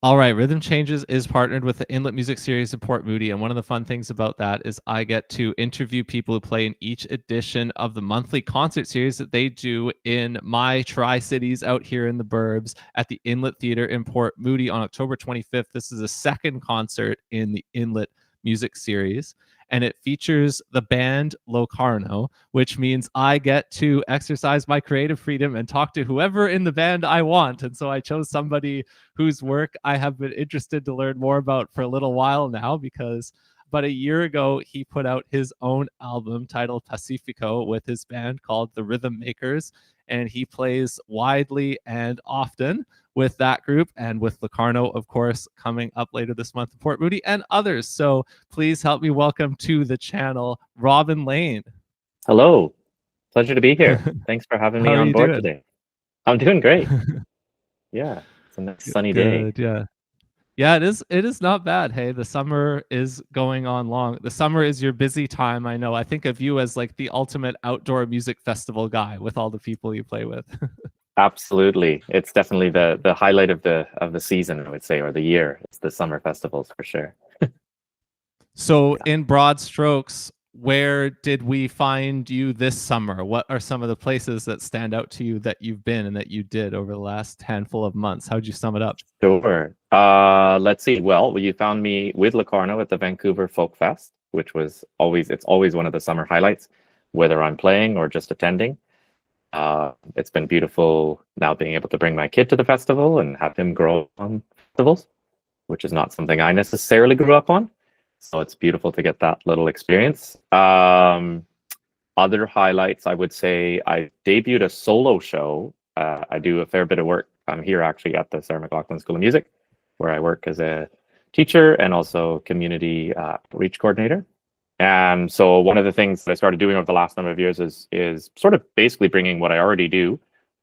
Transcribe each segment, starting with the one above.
All right, Rhythm Changes is partnered with the Inlet Music Series in Port Moody, and one of the fun things about that is I get to interview people who play in each edition of the monthly concert series that they do in my Tri-Cities out here in the burbs at the Inlet Theatre in Port Moody on October 25th. This is a second concert in the Inlet Music Series, and it features the band Locarno, which means I get to exercise my creative freedom and talk to whoever in the band I want. And so I chose somebody whose work I have been interested to learn more about for a little while now, because about a year ago, he put out his own album titled Pacifico with his band called The Rhythm Makers, and he plays widely and often with that group and with Locarno, of course, coming up later this month in Port Moody and others. So please help me welcome to the channel, Rob and Layne. Hello, pleasure to be here. Thanks for having me on board today. I'm doing great. Yeah, it's a nice sunny day. Yeah, it is not bad. Hey, the summer is going on long. The summer is your busy time. I know. I think of you as like the ultimate outdoor music festival guy with all the people you play with. Absolutely, it's definitely the highlight of the season, I would say, or the year. It's the summer festivals for sure. So, in broad strokes, where did we find you this summer? What are some of the places that stand out to you that you've been and that you did over the last handful of months? How'd you sum it up? Sure. Let's see. Well, you found me with Locarno at the Vancouver Folk Fest, which was it's always one of the summer highlights, whether I'm playing or just attending. It's been beautiful now being able to bring my kid to the festival and have him grow on festivals, which is not something I necessarily grew up on. So it's beautiful to get that little experience. Other highlights, I would say I debuted a solo show. I do a fair bit of work. I'm here actually at the Sarah McLachlan School of Music, where I work as a teacher and also community outreach coordinator. And so one of the things that I started doing over the last number of years is sort of basically bringing what I already do,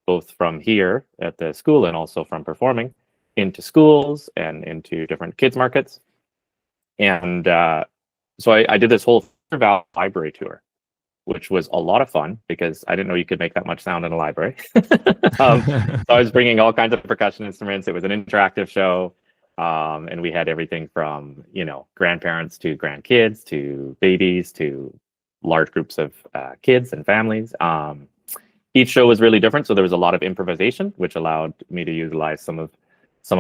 both from here at the school and also from performing, into schools and into different kids markets. And so I did this whole Valley library tour, which was a lot of fun because I didn't know you could make that much sound in a library. So I was bringing all kinds of percussion instruments. It was an interactive show. And we had everything from, grandparents to grandkids to babies to large groups of kids and families. Each show was really different, so there was a lot of improvisation, which allowed me to utilize some of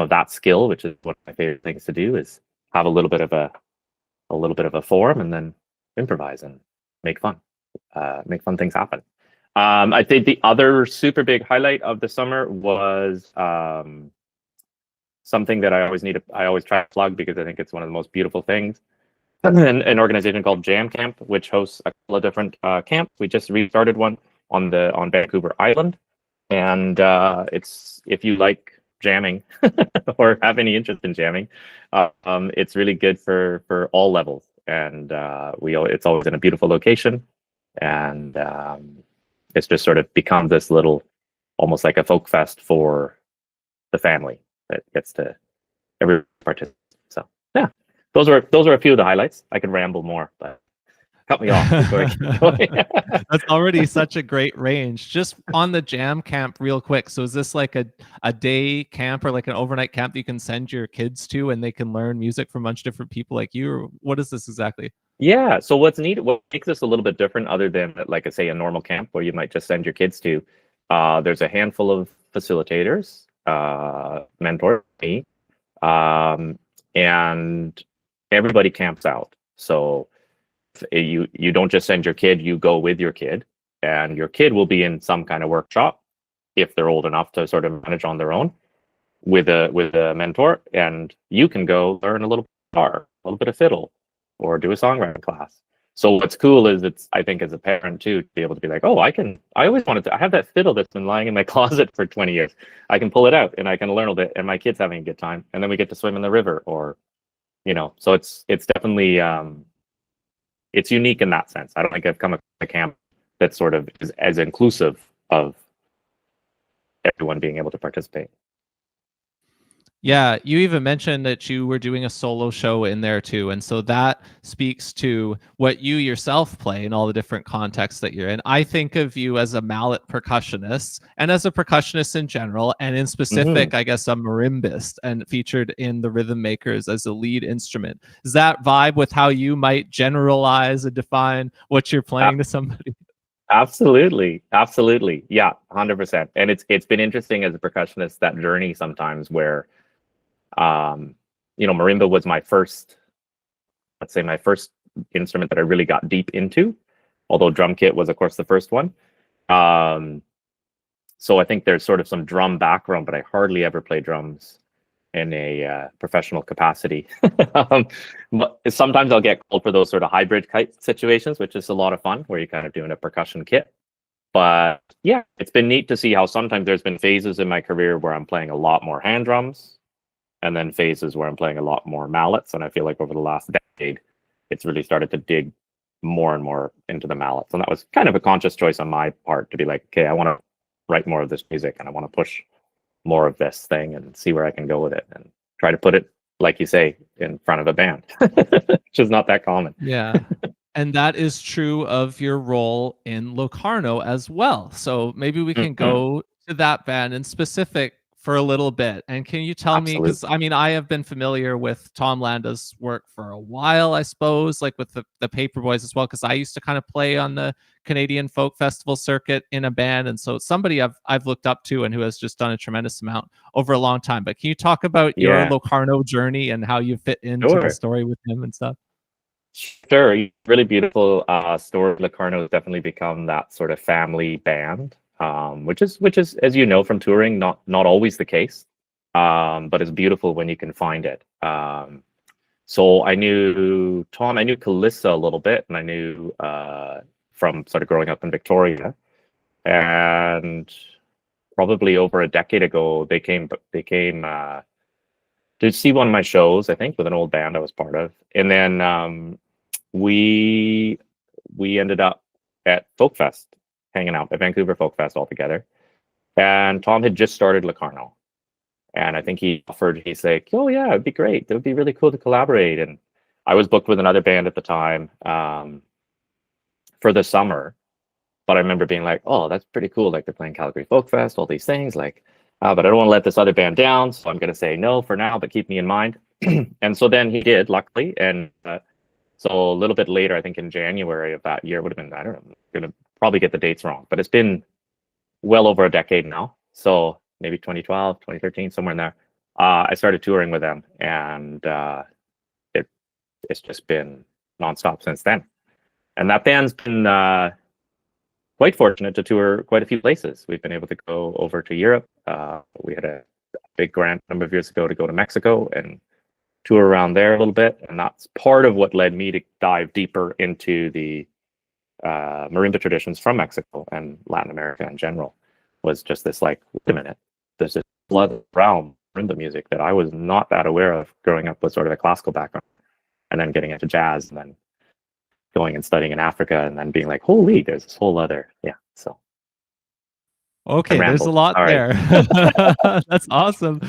that skill, which is one of my favorite things to do, is have a little bit of a form and then improvise and make fun things happen. I think the other super big highlight of the summer was something that I always try to plug because I think it's one of the most beautiful things. An organization called Jam Camp, which hosts a couple of different camps. We just restarted one on Vancouver Island, and it's, if you like jamming or have any interest in jamming, it's really good for all levels. And it's always in a beautiful location, and it's just sort of become this little, almost like a folk fest for the family that gets to every participant. So yeah, those are a few of the highlights. I could ramble more, but cut me off before I keep going. That's already such a great range. Just on the Jam Camp real quick. So is this like a day camp or like an overnight camp that you can send your kids to and they can learn music from a bunch of different people like you? Or what is this exactly? Yeah, so what makes this a little bit different, other than like I say a normal camp where you might just send your kids to, there's a handful of facilitators, mentor me, and everybody camps out. So you don't just send your kid, you go with your kid, and your kid will be in some kind of workshop if they're old enough to sort of manage on their own with a mentor, and you can go learn a little guitar, a little bit of fiddle, or do a songwriting class. So what's cool is I think as a parent too, to be able to be like, oh, I always wanted to, I have that fiddle that's been lying in my closet for 20 years. I can pull it out and I can learn a bit, and my kid's having a good time. And then we get to swim in the river, or, so it's definitely, it's unique in that sense. I don't think I've come across a camp that sort of is as inclusive of everyone being able to participate. Yeah, you even mentioned that you were doing a solo show in there too. And so that speaks to what you yourself play in all the different contexts that you're in. I think of you as a mallet percussionist and as a percussionist in general, and in Hmm. specific, I guess, a marimbist and featured in the Rhythm Makers as a lead instrument. Is that vibe with how you might generalize and define what you're playing to somebody? Absolutely, absolutely, yeah, 100%. And it's been interesting as a percussionist, that journey sometimes where, um, marimba was my first, let's say, my first instrument that I really got deep into. Although drum kit was, of course, the first one. Um, so I think there's sort of some drum background, but I hardly ever play drums in a professional capacity. But sometimes I'll get called for those sort of hybrid kite situations, which is a lot of fun, where you're kind of doing a percussion kit. But yeah, it's been neat to see how sometimes there's been phases in my career where I'm playing a lot more hand drums, and then phases where I'm playing a lot more mallets. And I feel like over the last decade, it's really started to dig more and more into the mallets. And that was kind of a conscious choice on my part to be like, okay, I want to write more of this music, and I want to push more of this thing and see where I can go with it, and try to put it, like you say, in front of a band, which is not that common. Yeah. And that is true of your role in Locarno as well. So maybe we can Mhm. go to that band in specific for a little bit. And can you tell me, because Absolutely. I mean, I have been familiar with Tom Landa's work for a while, I suppose, like with the Paperboys as well, because I used to kind of play on the Canadian folk festival circuit in a band. And so it's somebody I've looked up to and who has just done a tremendous amount over a long time. But can you talk about your Yeah, Locarno journey and how you fit into the sure. story with him and stuff? Sure, really beautiful story. Locarno has definitely become that sort of family band, which is, as you know from touring, not always the case, but it's beautiful when you can find it. So I knew Tom, I knew Kalissa a little bit, and I knew from sort of growing up in Victoria, and probably over a decade ago, they came to see one of my shows, I think, with an old band I was part of, and then we we ended up at Folk Fest, hanging out at Vancouver Folk Fest all together. And Tom had just started Locarno, and I think he offered. He's like, "Oh yeah, it'd be great. It would be really cool to collaborate." And I was booked with another band at the time for the summer, but I remember being like, "Oh, that's pretty cool. Like they're playing Calgary Folk Fest, all these things. Like, but I don't want to let this other band down, so I'm going to say no for now, but keep me in mind." And so then he did, luckily, and so a little bit later, I think in January of that year, would have been, I don't know, I'm going to probably get the dates wrong, but it's been well over a decade now. So maybe 2012, 2013, somewhere in there. I started touring with them, and it it's just been nonstop since then. And that band's been quite fortunate to tour quite a few places. We've been able to go over to Europe. We had a big grant a number of years ago to go to Mexico and tour around there a little bit, and that's part of what led me to dive deeper into the marimba traditions from Mexico and Latin America in general. Was just this like, wait a minute, there's this blood realm marimba music that I was not that aware of growing up with sort of a classical background, and then getting into jazz, and then going and studying in Africa, and then being like, holy, there's this whole other, yeah. So I Okay, there's a rambled. lot All right. there. That's awesome.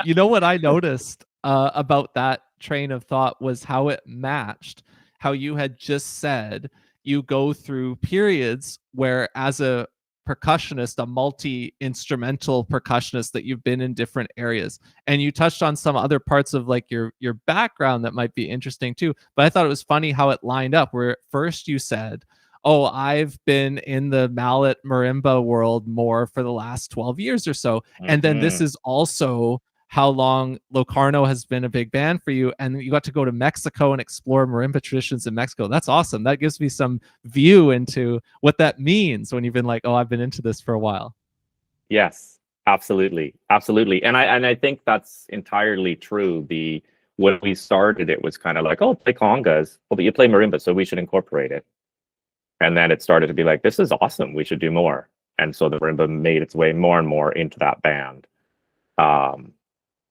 You know what I noticed about that train of thought was how it matched how you had just said you go through periods where, as a percussionist, a multi-instrumental percussionist, that you've been in different areas, and you touched on some other parts of like your background that might be interesting too. But I thought it was funny how it lined up. Where at first you said, oh, I've been in the mallet marimba world more for the last 12 years or so. And then this Mm-hmm. is also how long Locarno has been a big band for you. And you got to go to Mexico and explore marimba traditions in Mexico. That's awesome. That gives me some view into what that means when you've been like, oh, I've been into this for a while. Yes, absolutely, absolutely, and I think that's entirely true. The When we started, it was kind of like, oh, play congas, oh, but you play marimba, so we should incorporate it. And then it started to be like, this is awesome, we should do more. And so the marimba made its way more and more into that band, um,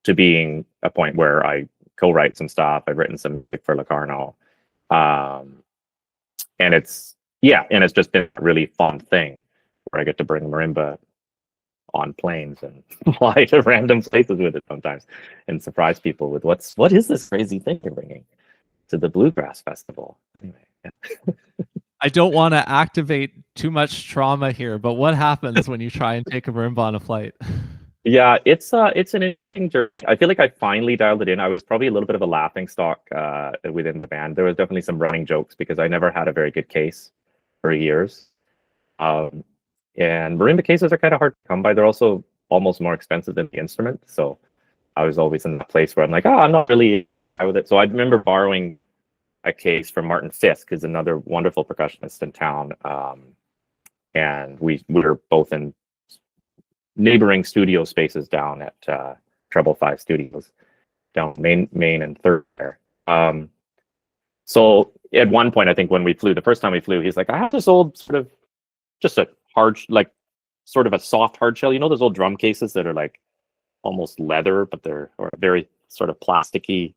to being a point where I co-write some stuff. I've written some music for Locarno, um, and it's just been a really fun thing where I get to bring marimba on planes and fly to random places with it sometimes, and surprise people with what is this crazy thing you're bringing to the Bluegrass Festival? Anyway, yeah. I don't want to activate too much trauma here, but what happens when you try and take a marimba on a flight? Yeah, it's an interesting journey. I feel like I finally dialed it in. I was probably a little bit of a laughing stock within the band. There was definitely some running jokes because I never had a very good case for years. And marimba cases are kind of hard to come by. They're also almost more expensive than the instrument. So I was always in that place where I'm like, oh, I'm not really with it. So I remember borrowing a case from Martin Fisk, who's another wonderful percussionist in town. And we were both in neighboring studio spaces down at Treble 5 Studios, down Main and 3rd there. So at one point, I think when we flew, the first time we flew, he's like, I have this old sort of, just a hard, like sort of a soft hard shell. You know those old drum cases that are like almost leather, but they're or very sort of plasticky.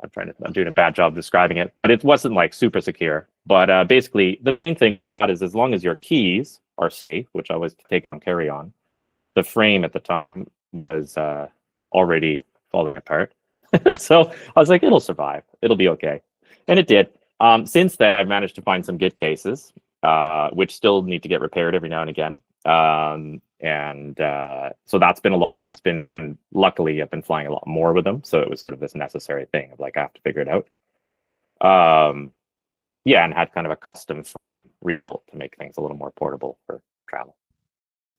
I'm doing a bad job describing it, but it wasn't like super secure. But basically, the main thing is as long as your keys are safe, which I always take on carry on, the frame at the time was already falling apart. So I was like, it'll survive. It'll be okay. And it did. Since then, I've managed to find some good cases, which still need to get repaired every now and again. So that's been a lot. It's been, luckily, I've been flying a lot more with them. So it was sort of this necessary thing of like, I have to figure it out. Yeah, and had kind of a custom rebuilt to make things a little more portable for travel.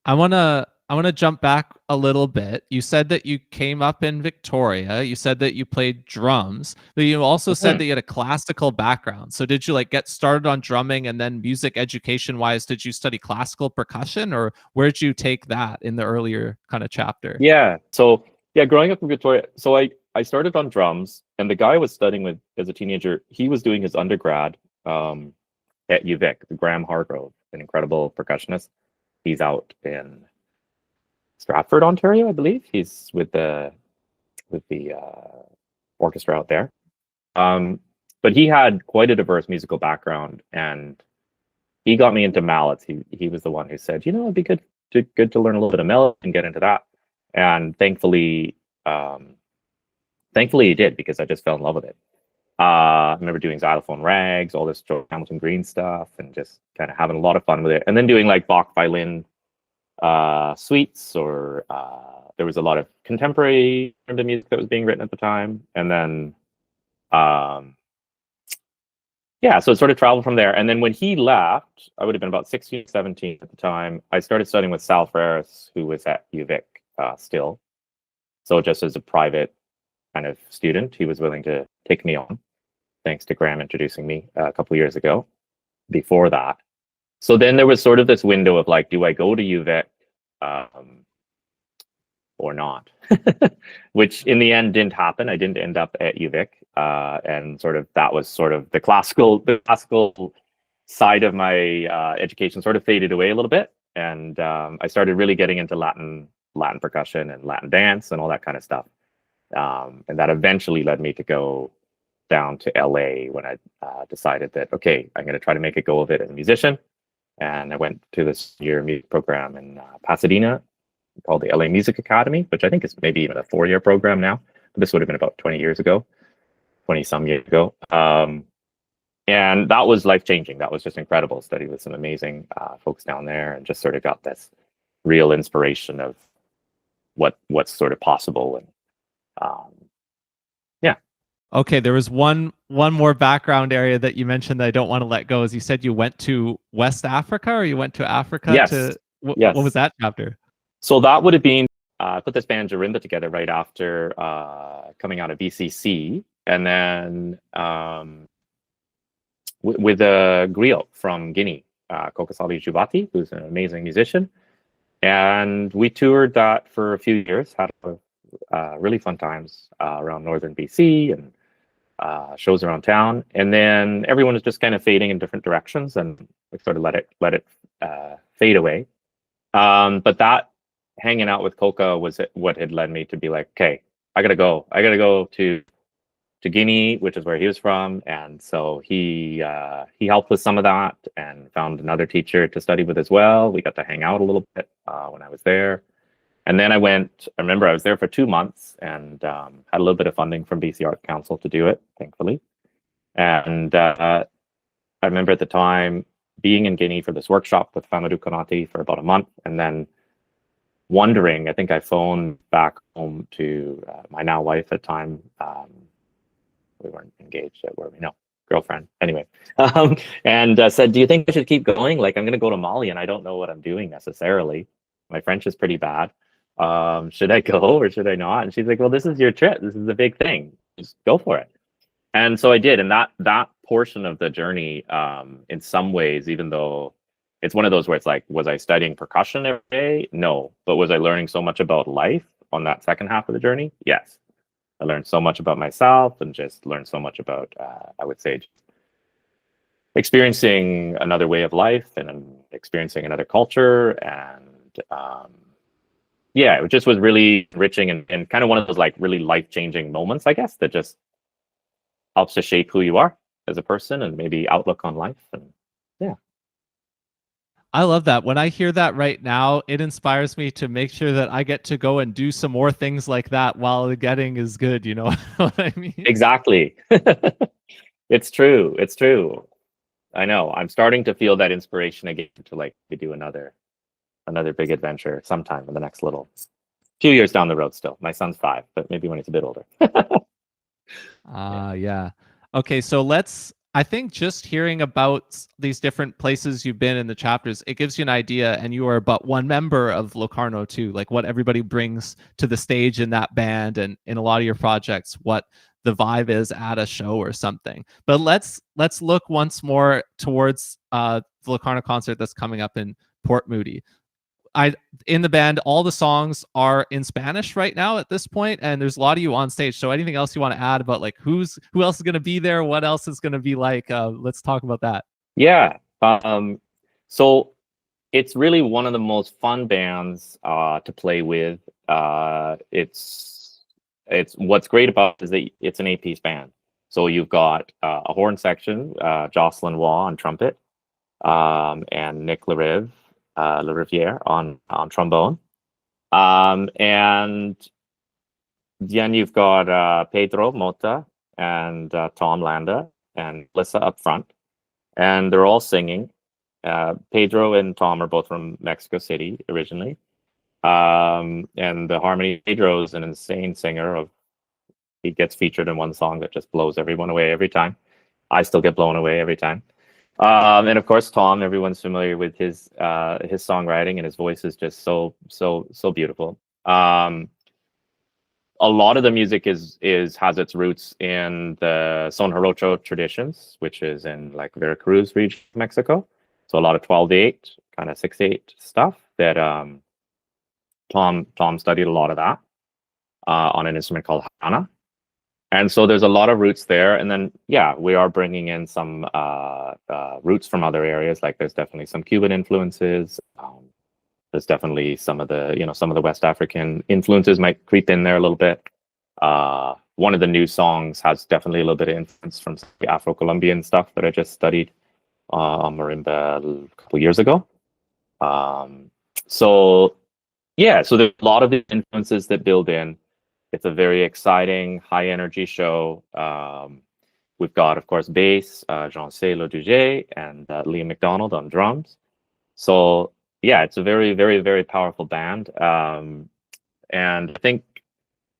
I want to jump back a little bit. You said that you came up in Victoria. You said that you played drums, but you also said that you had a classical background. So did you like get started on drumming and then music education wise, did you study classical percussion, or where'd you take that in the earlier kind of chapter? Yeah. So yeah, growing up in Victoria, so I started on drums, and the guy I was studying with as a teenager, he was doing his undergrad at UVic, Graham Hargrove, an incredible percussionist. He's out in Stratford, Ontario, I believe. He's with the orchestra out there. But he had quite a diverse musical background, and he got me into mallets. He was the one who said, you know, it'd be good to learn a little bit of mallet and get into that. And thankfully he did, because I just fell in love with it. I remember doing xylophone rags, all this George Hamilton Green stuff, and just kind of having a lot of fun with it. And then doing like Bach violin suites, or there was a lot of contemporary music that was being written at the time. And then yeah, so it sort of traveled from there. And then when he left, I would have been about 16, 17 at the time, I started studying with Sal Ferris, who was at UVic still. So just as a private kind of student, he was willing to take me on, thanks to Graham introducing me a couple of years ago. Before that, so then there was sort of this window of like, do I go to UVic or not? Which in the end didn't happen. I didn't end up at UVic, and sort of that was sort of the classical side of my education sort of faded away a little bit, and I started really getting into Latin percussion and Latin dance and all that kind of stuff. And that eventually led me to go down to LA when I decided that, okay, I'm going to try to make a go of it as a musician. And I went to this year music program in Pasadena called the LA Music Academy, which I think is maybe even a 4-year program now. But this would have been about 20 years ago, 20 some years ago. And that was life-changing. That was just incredible. Studied with some amazing folks down there, and just sort of got this real inspiration of what's sort of possible. And yeah. Okay, there was one more background area that you mentioned that I don't want to let go. As you said, you went to West Africa, or you went to Africa? Yes. Yes. What was that chapter? So that would have been, I put this band Jarinda together right after coming out of VCC, and then with a griot from Guinea, Kokosali Jubati, who's an amazing musician. And we toured that for a few years, had really fun times around northern BC, and shows around town. And then everyone was just kind of fading in different directions, and we sort of let it fade away. But that hanging out with Coca was what had led me to be like, okay, I gotta go to Guinea, which is where he was from. And so he helped with some of that, and found another teacher to study with as well. We got to hang out a little bit when I was there. And then I remember I was there for 2 months and had a little bit of funding from BC Art Council to do it, thankfully. And I remember at the time being in Guinea for this workshop with Famadou Konate for about a month, and then wondering, I think I phoned back home to my now wife at the time. We weren't engaged yet, were we? No, girlfriend. Anyway, and said, "Do you think I should keep going? Like, I'm going to go to Mali, and I don't know what I'm doing necessarily. My French is pretty bad. Should I go or should I not?" And she's like, "Well, this is your trip. This is a big thing. Just go for it." And so I did, and that portion of the journey, in some ways, even though it's one of those where it's like, was I studying percussion every day? No. But was I learning so much about life on that second half of the journey? Yes. I learned so much about myself and just learned so much about, I would say, experiencing another way of life and experiencing another culture. And yeah, it just was really enriching and kind of one of those like really life-changing moments, I guess, that just helps to shape who you are as a person and maybe outlook on life. And yeah. I love that. When I hear that right now, it inspires me to make sure that I get to go and do some more things like that while the getting is good. You know what I mean? Exactly. It's true. It's true. I know. I'm starting to feel that inspiration again to like do another big adventure sometime in the next little few years down the road still. My son's 5, but maybe when he's a bit older. Yeah. Okay, so I think just hearing about these different places you've been in the chapters, it gives you an idea, and you are but one member of Locarno too, like what everybody brings to the stage in that band and in a lot of your projects, what the vibe is at a show or something. But let's look once more towards the Locarno concert that's coming up in Port Moody. In the band, all the songs are in Spanish right now at this point, and there's a lot of you on stage. So anything else you want to add about like who else is going to be there? What else is going to be like? Let's talk about that. Yeah. So it's really one of the most fun bands to play with. It's what's great about it is that it's an 8-piece band. So you've got a horn section, Jocelyn Waugh on trumpet, and Nick La Riviere on trombone, and then you've got Pedro Mota and Tom Landa and Kalissa up front, and they're all singing. Pedro and Tom are both from Mexico City originally, and the harmony. Pedro is an insane singer. He gets featured in one song that just blows everyone away every time. I still get blown away every time. And of course, Tom, everyone's familiar with his songwriting, and his voice is just so beautiful. A lot of the music has its roots in the Son Jarocho traditions, which is in like Veracruz region of Mexico. So a lot of 12/8, kind of 6/8 stuff that Tom studied a lot of that on an instrument called Hana. And so there's a lot of roots there. And then, yeah, we are bringing in some roots from other areas. Like there's definitely some Cuban influences. There's definitely some of the West African influences might creep in there a little bit. One of the new songs has definitely a little bit of influence from the Afro-Colombian stuff that I just studied on marimba a couple years ago. So yeah, so there's a lot of the influences that build in. It's a very exciting, high energy show. We've got, of course, bass, JeanSe LeDoujet, and Liam MacDonald on drums. So yeah, it's a very, very, very powerful band. And I think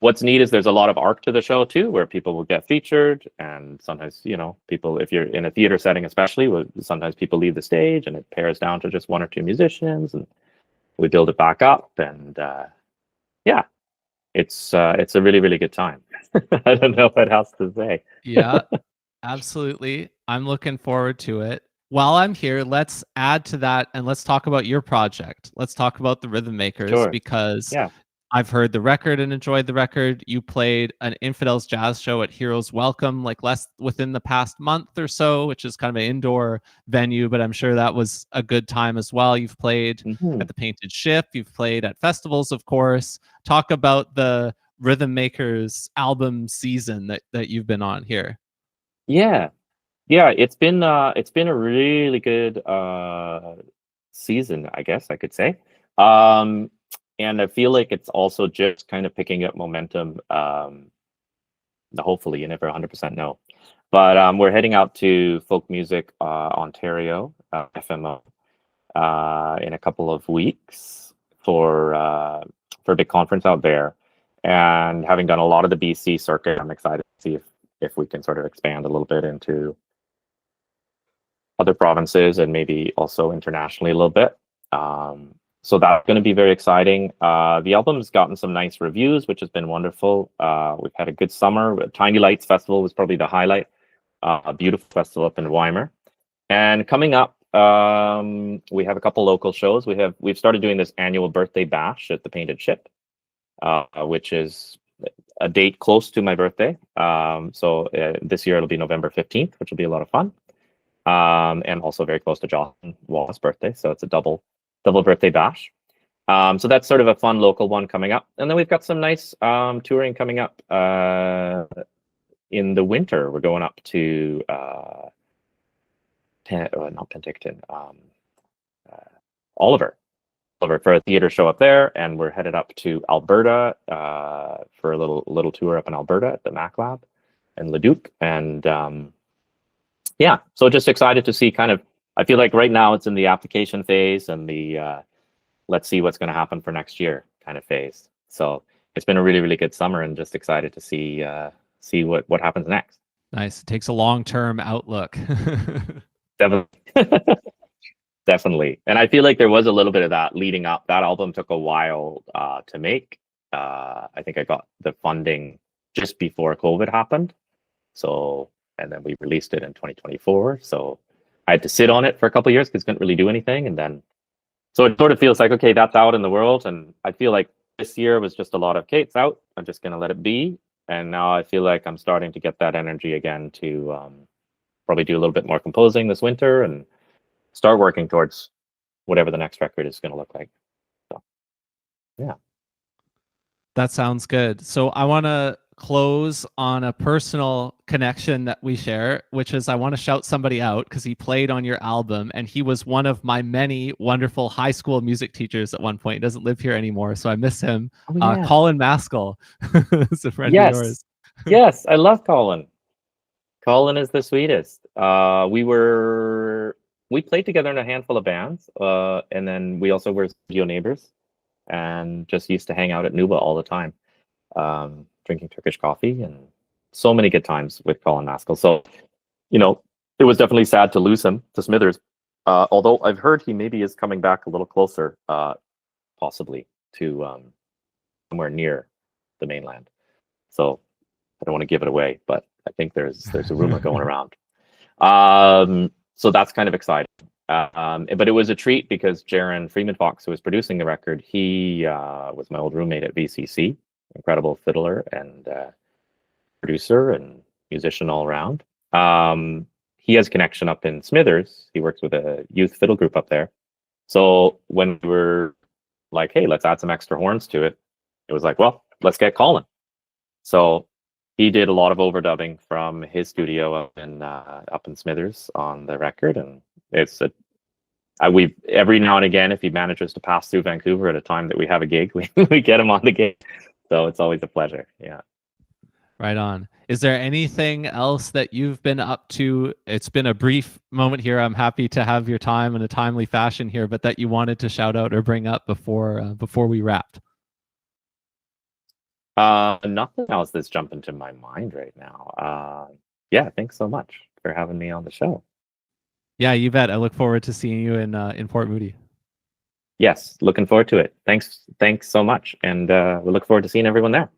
what's neat is there's a lot of arc to the show too, where people will get featured, and sometimes, people, if you're in a theater setting especially, sometimes people leave the stage and it pairs down to just one or two musicians, and we build it back up, and yeah. It's a really, really good time. I don't know what else to say. Yeah, absolutely. I'm looking forward to it. While I'm here, let's add to that and let's talk about your project. Let's talk about the Rhythm Makers, Sure. because Yeah. I've heard the record and enjoyed the record. You played an Infidels jazz show at Heroes Welcome, like within the past month or so, which is kind of an indoor venue, but I'm sure that was a good time as well. You've played at the Painted Ship. You've played at festivals, of course. Talk about the Rhythm Makers album season that you've been on here. Yeah. It's been a really good season, I guess I could say. and I feel like it's also just kind of picking up momentum. Hopefully, you never 100% know, but we're heading out to Folk Music Ontario, FMO, in a couple of weeks for a big conference out there. And having done a lot of the BC circuit, I'm excited to see if we can sort of expand a little bit into other provinces and maybe also internationally a little bit. So that's going to be very exciting. The album's gotten some nice reviews, which has been wonderful. We've had a good summer. Tiny Lights Festival was probably the highlight. A beautiful festival up in Weimar. And coming up, we have a couple local shows. We've started doing this annual birthday bash at the Painted Ship, which is a date close to my birthday. So this year it'll be November 15th, which will be a lot of fun. And also very close to Jocelyn Waugh's birthday. So it's a double birthday bash. So that's sort of a fun local one coming up. And then we've got some nice touring coming up in the winter. We're going up to not Penticton, Oliver for a theater show up there, and we're headed up to Alberta for a little tour up in Alberta at the Mac Lab and Leduc. And yeah, so just excited to see kind of, I feel like right now it's in the application phase and the let's see what's going to happen for next year kind of phase. So it's been a really, really good summer, and just excited to see what happens next. Nice. It takes a long-term outlook. Definitely. And I feel like there was a little bit of that leading up. That album took a while to make. I think I got the funding just before COVID happened. So, and then we released it in 2024. So I had to sit on it for a couple of years because couldn't really do anything. And then, so it sort of feels like, okay, that's out in the world. And I feel like this year was just a lot of, okay, it's out. I'm just going to let it be. And now I feel like I'm starting to get that energy again to probably do a little bit more composing this winter and start working towards whatever the next record is going to look like. So, yeah. That sounds good. So I want to close on a personal connection that we share, which is I want to shout somebody out because he played on your album, and he was one of my many wonderful high school music teachers at one point. He doesn't live here anymore, so I miss him. Oh, yeah. Colin Maskell is a friend of yours. Yes, I love Colin. Colin is the sweetest. We played together in a handful of bands, and then we also were studio neighbors and just used to hang out at Nuba all the time, drinking Turkish coffee, and so many good times with Colin Maskell. So, you know, it was definitely sad to lose him to Smithers, although I've heard he maybe is coming back a little closer, possibly to somewhere near the mainland. So I don't want to give it away, but I think there's a rumor going around. So that's kind of exciting. But it was a treat because Jaron Freeman Fox, who was producing the record, he was my old roommate at VCC, incredible fiddler and producer and musician all around. He has a connection up in Smithers. He works with a youth fiddle group up there. So when we were like, hey, let's add some extra horns to it, it was like, well, let's get Colin. So he did a lot of overdubbing from his studio up in Smithers on the record, and it's we every now and again, if he manages to pass through Vancouver at a time that we have a gig, we get him on the gig. So it's always a pleasure. Yeah. Right on. Is there anything else that you've been up to? It's been a brief moment here. I'm happy to have your time in a timely fashion here, but that you wanted to shout out or bring up before we wrapped? Nothing else that's jumping to my mind right now. Yeah, thanks so much for having me on the show. Yeah, you bet. I look forward to seeing you in Port Moody. Yes, looking forward to it. Thanks so much, and we look forward to seeing everyone there.